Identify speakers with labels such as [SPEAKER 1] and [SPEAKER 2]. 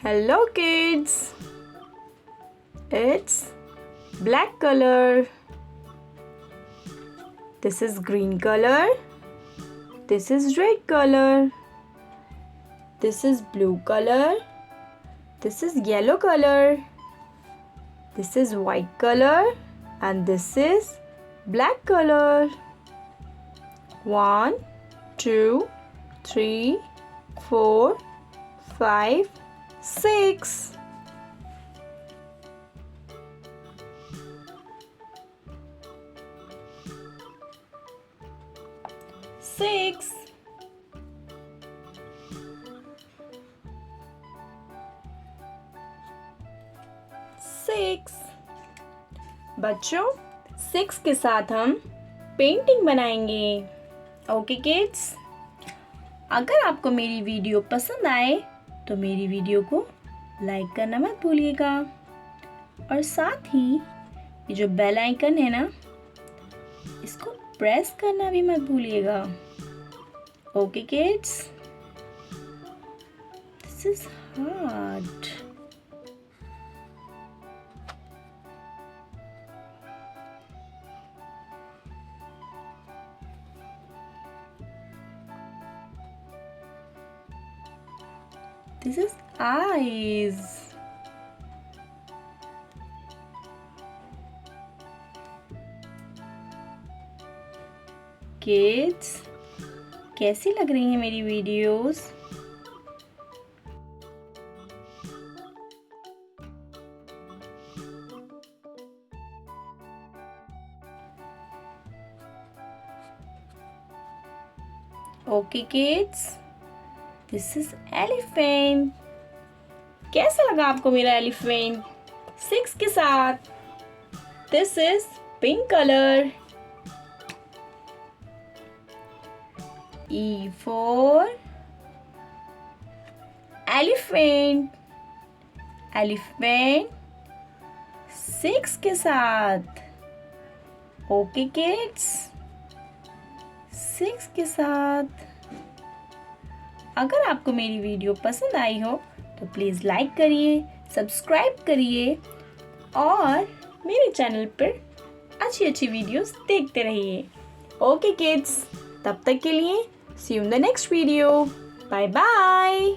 [SPEAKER 1] Hello kids, it's black color. This is green color. This is red color. This is blue color. This is yellow color. This is white color and this is black color. 1, 2, 3, 4, 5, 6. Six. Six. बच्चों 6 के साथ हम painting बनाएंगे। Okay kids, अगर आपको मेरी video पसंद आए तो मेरी वीडियो को लाइक करना मत भूलिएगा और साथ ही ये जो बेल आइकन है ना, इसको प्रेस करना भी मत भूलिएगा। Okay kids, this is hard. This is eyes. Kids, कैसी लग रही हैं मेरी videos? Okay kids, this is elephant. कैसा लगा आपको मेरा एलिफेंट 6 के साथ? This is pink color. E for elephant. Elephant 6 के साथ. Okay kids, 6 के साथ। अगर आपको मेरी वीडियो पसंद आई हो तो प्लीज़ लाइक करिए, सब्सक्राइब करिए और मेरे चैनल पर अच्छी अच्छी वीडियोस देखते रहिए। ओके किड्स, तब तक के लिए see you in the next video. Bye bye.